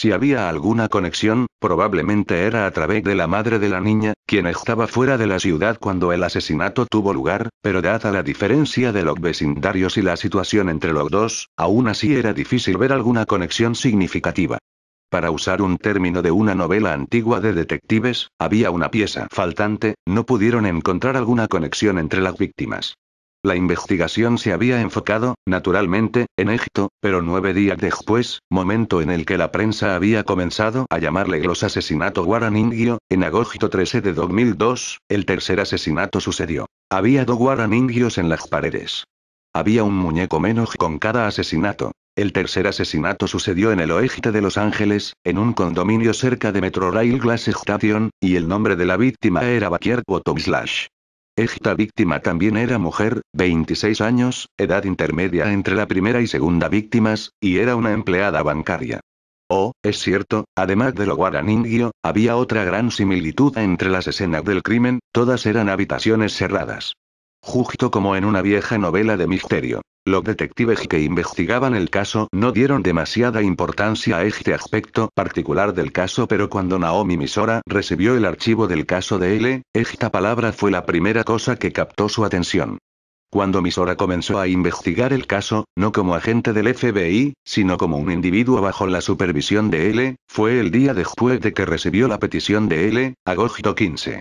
Si había alguna conexión, probablemente era a través de la madre de la niña, quien estaba fuera de la ciudad cuando el asesinato tuvo lugar, pero dada la diferencia de los vecindarios y la situación entre los dos, aún así era difícil ver alguna conexión significativa. Para usar un término de una novela antigua de detectives, había una pieza faltante, no pudieron encontrar alguna conexión entre las víctimas. La investigación se había enfocado, naturalmente, en Egipto, pero 9 días después, momento en el que la prensa había comenzado a llamarle los asesinatos Guaraningio, en agosto 13 de 2002, el tercer asesinato sucedió. Había 2 guaraningios en las paredes. Había un muñeco menos con cada asesinato. El tercer asesinato sucedió en el oeste de Los Ángeles, en un condominio cerca de Metrorail Glass Station, y el nombre de la víctima era Bakier Bottomslash. Esta víctima también era mujer, 26 años, edad intermedia entre la primera y segunda víctimas, y era una empleada bancaria. Oh, es cierto, además de lo guaraningio, había otra gran similitud entre las escenas del crimen, todas eran habitaciones cerradas. Justo como en una vieja novela de misterio. Los detectives que investigaban el caso no dieron demasiada importancia a este aspecto particular del caso, pero cuando Naomi Misora recibió el archivo del caso de L, esta palabra fue la primera cosa que captó su atención. Cuando Misora comenzó a investigar el caso, no como agente del FBI, sino como un individuo bajo la supervisión de L, fue el día después de que recibió la petición de L, agosto 15.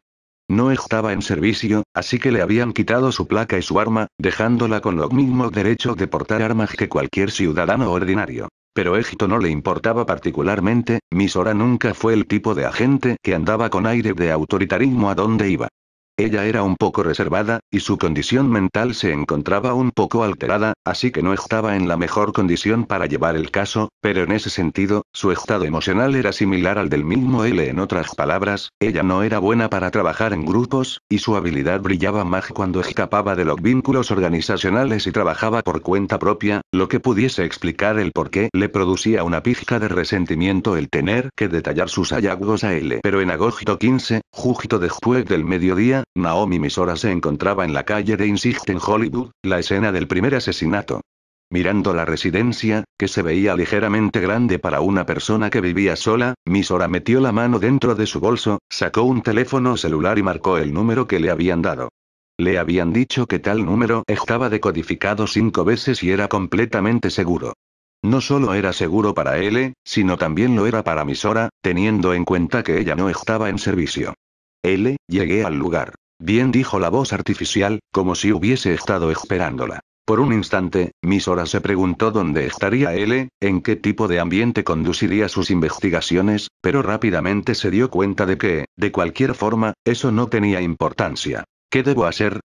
No estaba en servicio, así que le habían quitado su placa y su arma, dejándola con los mismos derechos de portar armas que cualquier ciudadano ordinario. Pero esto no le importaba particularmente, Misora nunca fue el tipo de agente que andaba con aire de autoritarismo a donde iba. Ella era un poco reservada, y su condición mental se encontraba un poco alterada, así que no estaba en la mejor condición para llevar el caso, pero en ese sentido, su estado emocional era similar al del mismo L. En otras palabras, ella no era buena para trabajar en grupos, y su habilidad brillaba más cuando escapaba de los vínculos organizacionales y trabajaba por cuenta propia, lo que pudiese explicar el por qué le producía una pizca de resentimiento el tener que detallar sus hallazgos a L. Pero en agosto 15, justo después del mediodía, Naomi Misora se encontraba en la calle de Insist en Hollywood, la escena del primer asesinato. Mirando la residencia, que se veía ligeramente grande para una persona que vivía sola, Misora metió la mano dentro de su bolso, sacó un teléfono celular y marcó el número que le habían dado. Le habían dicho que tal número estaba decodificado 5 veces y era completamente seguro. No solo era seguro para él, sino también lo era para Misora, teniendo en cuenta que ella no estaba en servicio. Llegué al lugar. Bien, dijo la voz artificial, como si hubiese estado esperándola. Por un instante, Misora se preguntó dónde estaría L, en qué tipo de ambiente conduciría sus investigaciones, pero rápidamente se dio cuenta de que, de cualquier forma, eso no tenía importancia. ¿Qué debo hacer?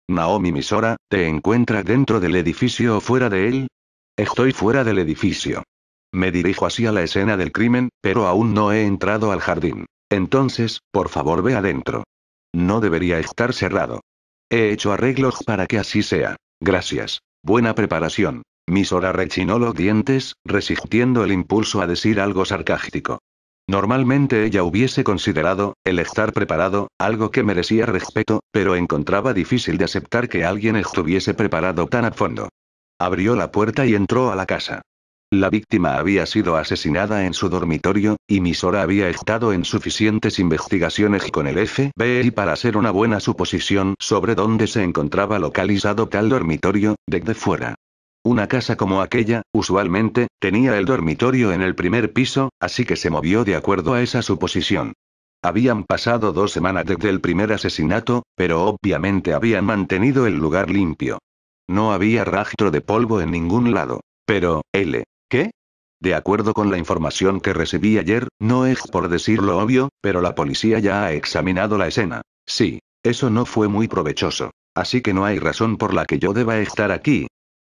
Naomi Misora, ¿te encuentras dentro del edificio o fuera de él? Estoy fuera del edificio. Me dirijo hacia la escena del crimen, pero aún no he entrado al jardín. Entonces, por favor, ve adentro. No debería estar cerrado. He hecho arreglos para que así sea. Gracias. Buena preparación. Misora rechinó los dientes, resistiendo el impulso a decir algo sarcástico. Normalmente ella hubiese considerado, el estar preparado, algo que merecía respeto, pero encontraba difícil de aceptar que alguien estuviese preparado tan a fondo. Abrió la puerta y entró a la casa. La víctima había sido asesinada en su dormitorio, y Misora había estado en suficientes investigaciones con el FBI para hacer una buena suposición sobre dónde se encontraba localizado tal dormitorio, desde fuera. Una casa como aquella, usualmente, tenía el dormitorio en el primer piso, así que se movió de acuerdo a esa suposición. Habían pasado 2 semanas desde el primer asesinato, pero obviamente habían mantenido el lugar limpio. No había rastro de polvo en ningún lado. Pero, ¿qué? De acuerdo con la información que recibí ayer, no es por decirlo obvio, pero la policía ya ha examinado la escena. Sí, eso no fue muy provechoso. Así que no hay razón por la que yo deba estar aquí.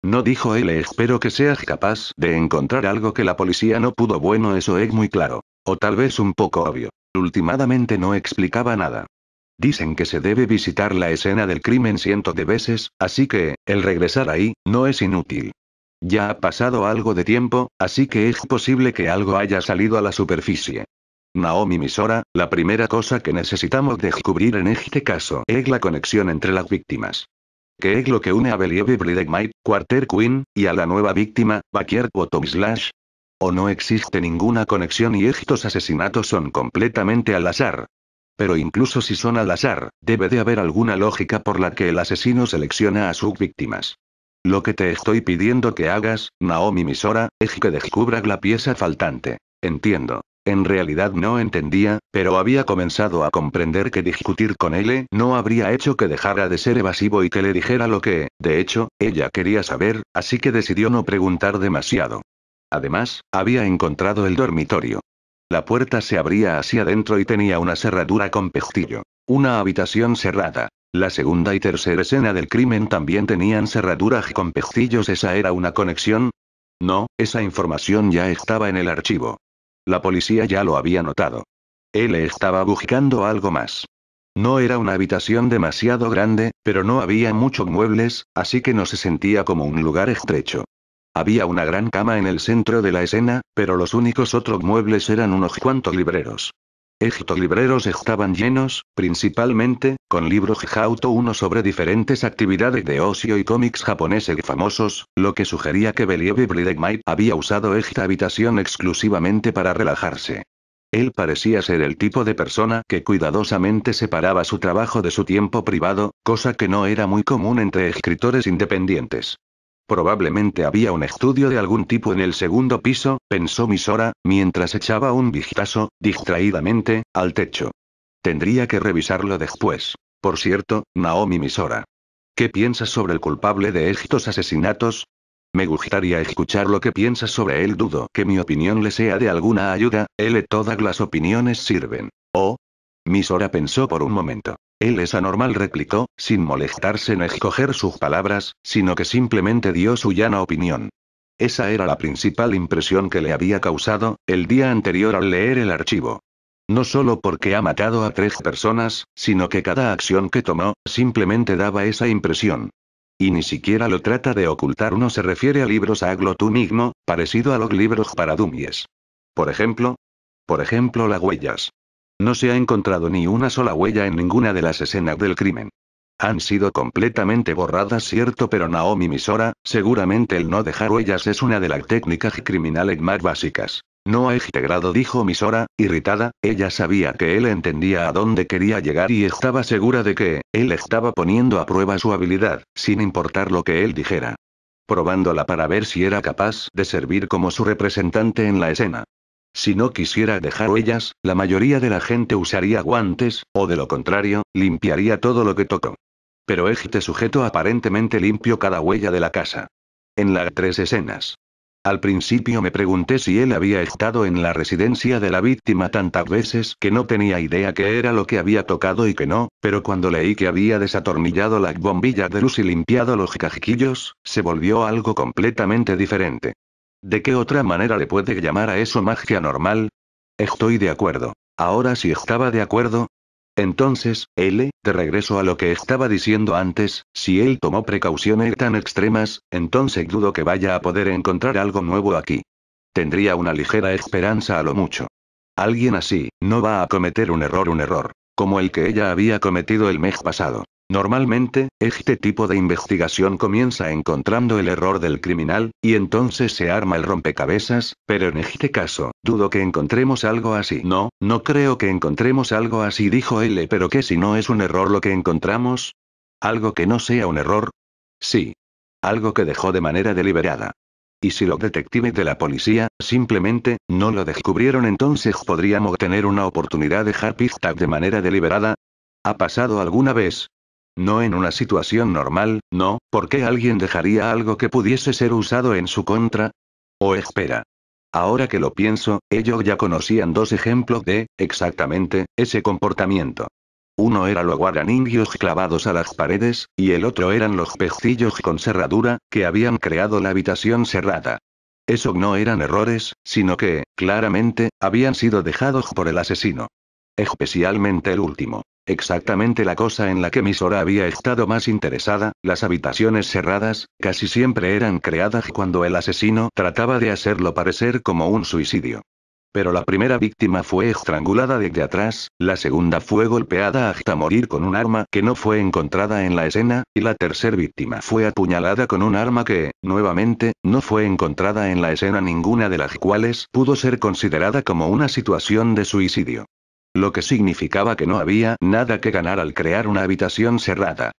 No, dijo él, espero que seas capaz de encontrar algo que la policía no pudo. Bueno, eso es muy claro. O tal vez un poco obvio. Últimamente no explicaba nada. Dicen que se debe visitar la escena del crimen cientos de veces, así que, el regresar ahí, no es inútil. Ya ha pasado algo de tiempo, así que es posible que algo haya salido a la superficie. Naomi Misora, la primera cosa que necesitamos descubrir en este caso es la conexión entre las víctimas. ¿Qué es lo que une a Believe Bridegmaid, Quarter Queen, y a la nueva víctima, Bakier Bottomslash? O no existe ninguna conexión y estos asesinatos son completamente al azar. Pero incluso si son al azar, debe de haber alguna lógica por la que el asesino selecciona a sus víctimas. Lo que te estoy pidiendo que hagas, Naomi Misora, es que descubras la pieza faltante. Entiendo. En realidad no entendía, pero había comenzado a comprender que discutir con él no habría hecho que dejara de ser evasivo y que le dijera lo que, de hecho, ella quería saber, así que decidió no preguntar demasiado. Además, había encontrado el dormitorio. La puerta se abría hacia adentro y tenía una cerradura con pestillo. Una habitación cerrada. La segunda y tercera escena del crimen también tenían cerraduras con pestillos. ¿Esa era una conexión? No, esa información ya estaba en el archivo. La policía ya lo había notado. Él estaba buscando algo más. No era una habitación demasiado grande, pero no había muchos muebles, así que no se sentía como un lugar estrecho. Había una gran cama en el centro de la escena, pero los únicos otros muebles eran unos cuantos libreros. Estos libreros estaban llenos, principalmente, con libros Jauto uno sobre diferentes actividades de ocio y cómics japoneses famosos, lo que sugería que Believe Bridegmite había usado esta habitación exclusivamente para relajarse. Él parecía ser el tipo de persona que cuidadosamente separaba su trabajo de su tiempo privado, cosa que no era muy común entre escritores independientes. Probablemente había un estudio de algún tipo en el segundo piso, pensó Misora, mientras echaba un vistazo, distraídamente, al techo. Tendría que revisarlo después. Por cierto, Naomi Misora. ¿Qué piensas sobre el culpable de estos asesinatos? Me gustaría escuchar lo que piensas sobre él. Dudo que mi opinión le sea de alguna ayuda, todas las opiniones sirven. Oh. Misora pensó por un momento. Él es anormal, replicó, sin molestarse en escoger sus palabras, sino que simplemente dio su llana opinión. Esa era la principal impresión que le había causado, el día anterior al leer el archivo. No solo porque ha matado a 3 personas, sino que cada acción que tomó, simplemente daba esa impresión. Y ni siquiera lo trata de ocultar. Uno se refiere a libros aglotunigno, parecido a los libros para dummies. Por ejemplo, las huellas. No se ha encontrado ni una sola huella en ninguna de las escenas del crimen. Han sido completamente borradas, cierto, pero Naomi Misora, seguramente el no dejar huellas es una de las técnicas criminales más básicas. No ha integrado, dijo Misora, irritada. Ella sabía que él entendía a dónde quería llegar y estaba segura de que él estaba poniendo a prueba su habilidad, sin importar lo que él dijera. Probándola para ver si era capaz de servir como su representante en la escena. Si no quisiera dejar huellas, la mayoría de la gente usaría guantes, o de lo contrario, limpiaría todo lo que tocó. Pero este sujeto aparentemente limpió cada huella de la casa. En las 3 escenas. Al principio me pregunté si él había estado en la residencia de la víctima tantas veces que no tenía idea qué era lo que había tocado y que no, pero cuando leí que había desatornillado las bombillas de luz y limpiado los casquillos, se volvió algo completamente diferente. ¿De qué otra manera le puede llamar a eso magia normal? Estoy de acuerdo. Ahora sí estaba de acuerdo. Entonces, de regreso a lo que estaba diciendo antes, si él tomó precauciones tan extremas, entonces dudo que vaya a poder encontrar algo nuevo aquí. Tendría una ligera esperanza a lo mucho. Alguien así, no va a cometer un error, como el que ella había cometido el mes pasado. Normalmente, este tipo de investigación comienza encontrando el error del criminal, y entonces se arma el rompecabezas, pero en este caso, dudo que encontremos algo así. No, no creo que encontremos algo así, dijo él. ¿Pero qué si no es un error lo que encontramos? ¿Algo que no sea un error? Sí. Algo que dejó de manera deliberada. Y si los detectives de la policía, simplemente, no lo descubrieron, entonces podríamos tener una oportunidad de dejar pistas de manera deliberada. ¿Ha pasado alguna vez? No en una situación normal, no, ¿por qué alguien dejaría algo que pudiese ser usado en su contra? Oh, espera. Ahora que lo pienso, ellos ya conocían 2 ejemplos de, exactamente, ese comportamiento. Uno era los guaraningios clavados a las paredes, y el otro eran los pestillos con cerradura, que habían creado la habitación cerrada. Esos no eran errores, sino que, claramente, habían sido dejados por el asesino. Especialmente el último. Exactamente la cosa en la que Misora había estado más interesada, las habitaciones cerradas, casi siempre eran creadas cuando el asesino trataba de hacerlo parecer como un suicidio. Pero la primera víctima fue estrangulada desde atrás, la segunda fue golpeada hasta morir con un arma que no fue encontrada en la escena, y la tercera víctima fue apuñalada con un arma que, nuevamente, no fue encontrada en la escena, ninguna de las cuales pudo ser considerada como una situación de suicidio. Lo que significaba que no había nada que ganar al crear una habitación cerrada.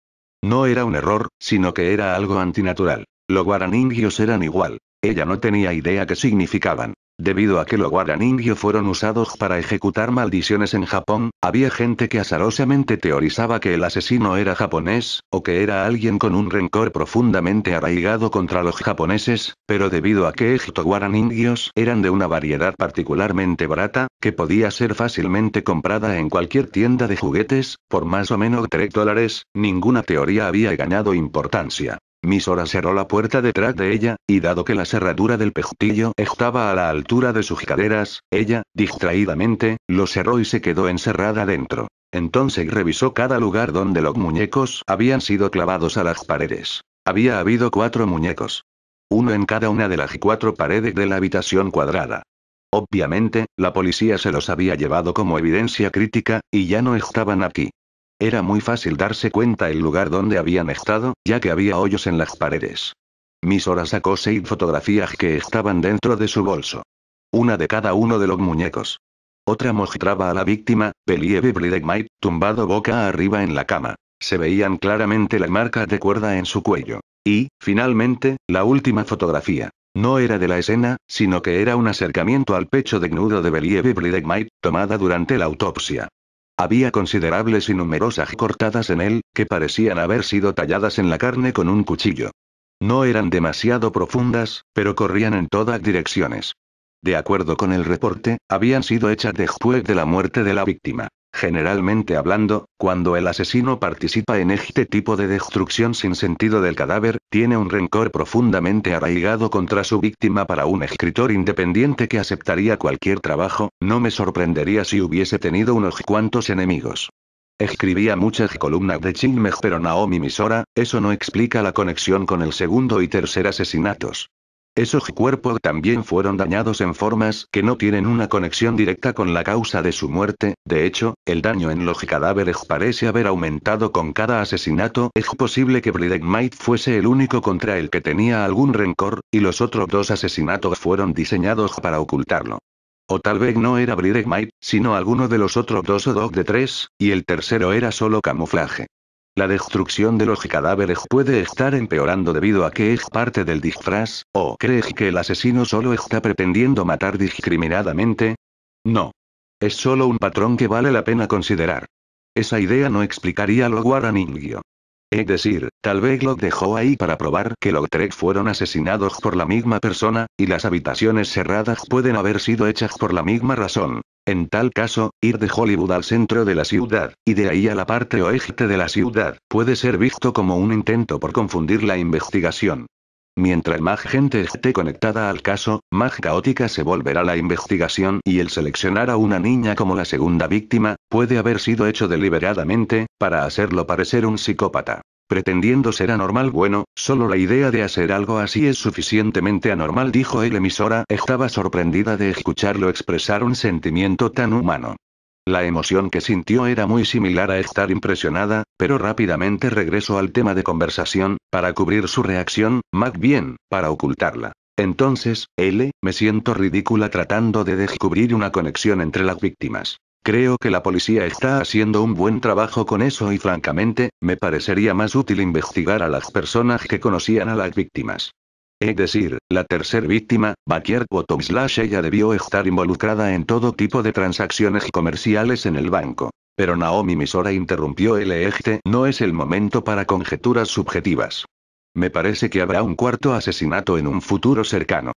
No era un error, sino que era algo antinatural. Los guaraningios eran igual. Ella no tenía idea qué significaban. Debido a que los guaraningyo fueron usados para ejecutar maldiciones en Japón, había gente que azarosamente teorizaba que el asesino era japonés, o que era alguien con un rencor profundamente arraigado contra los japoneses, pero debido a que estos guaraningios eran de una variedad particularmente barata, que podía ser fácilmente comprada en cualquier tienda de juguetes, por más o menos $3, ninguna teoría había ganado importancia. Misora cerró la puerta detrás de ella, y dado que la cerradura del pestillo estaba a la altura de sus caderas, ella, distraídamente, lo cerró y se quedó encerrada dentro. Entonces revisó cada lugar donde los muñecos habían sido clavados a las paredes. Había habido 4 muñecos. Uno en cada una de las 4 paredes de la habitación cuadrada. Obviamente, la policía se los había llevado como evidencia crítica, y ya no estaban aquí. Era muy fácil darse cuenta el lugar donde habían estado, ya que había hoyos en las paredes. Misora sacó 6 fotografías que estaban dentro de su bolso. Una de cada uno de los muñecos. Otra mostraba a la víctima, Believe Bridegmite, tumbado boca arriba en la cama. Se veían claramente las marcas de cuerda en su cuello. Y, finalmente, la última fotografía. No era de la escena, sino que era un acercamiento al pecho desnudo de Believe Bridegmite, tomada durante la autopsia. Había considerables y numerosas cortadas en él, que parecían haber sido talladas en la carne con un cuchillo. No eran demasiado profundas, pero corrían en todas direcciones. De acuerdo con el reporte, habían sido hechas después de la muerte de la víctima. Generalmente hablando, cuando el asesino participa en este tipo de destrucción sin sentido del cadáver, tiene un rencor profundamente arraigado contra su víctima. Para un escritor independiente que aceptaría cualquier trabajo, no me sorprendería si hubiese tenido unos cuantos enemigos. Escribía muchas columnas de chismes, pero Naomi Misora, eso no explica la conexión con el segundo y tercer asesinatos. Esos cuerpos también fueron dañados en formas que no tienen una conexión directa con la causa de su muerte. De hecho, el daño en los cadáveres parece haber aumentado con cada asesinato. Es posible que Bridegmite fuese el único contra el que tenía algún rencor, y los otros 2 asesinatos fueron diseñados para ocultarlo. O tal vez no era Bridegmite, sino alguno de los otros 2 o 2 de 3, y el tercero era solo camuflaje. La destrucción de los cadáveres puede estar empeorando debido a que es parte del disfraz, ¿o crees que el asesino solo está pretendiendo matar discriminadamente? No. Es solo un patrón que vale la pena considerar. Esa idea no explicaría lo guaraningyo. Es decir, tal vez lo dejó ahí para probar que los 3 fueron asesinados por la misma persona, y las habitaciones cerradas pueden haber sido hechas por la misma razón. En tal caso, ir de Hollywood al centro de la ciudad, y de ahí a la parte oeste de la ciudad, puede ser visto como un intento por confundir la investigación. Mientras más gente esté conectada al caso, más caótica se volverá la investigación, y el seleccionar a una niña como la segunda víctima, puede haber sido hecho deliberadamente, para hacerlo parecer un psicópata. Pretendiendo ser anormal. Bueno, solo la idea de hacer algo así es suficientemente anormal, dijo el emisora. Estaba sorprendida de escucharlo expresar un sentimiento tan humano. La emoción que sintió era muy similar a estar impresionada, pero rápidamente regresó al tema de conversación, para cubrir su reacción, más bien, para ocultarla. Entonces, me siento ridícula tratando de descubrir una conexión entre las víctimas. Creo que la policía está haciendo un buen trabajo con eso y francamente, me parecería más útil investigar a las personas que conocían a las víctimas. Es decir, la tercer víctima, Backyard Bottom / ella debió estar involucrada en todo tipo de transacciones comerciales en el banco. Pero Naomi Misora interrumpió. Este no es el momento para conjeturas subjetivas. Me parece que habrá un cuarto asesinato en un futuro cercano.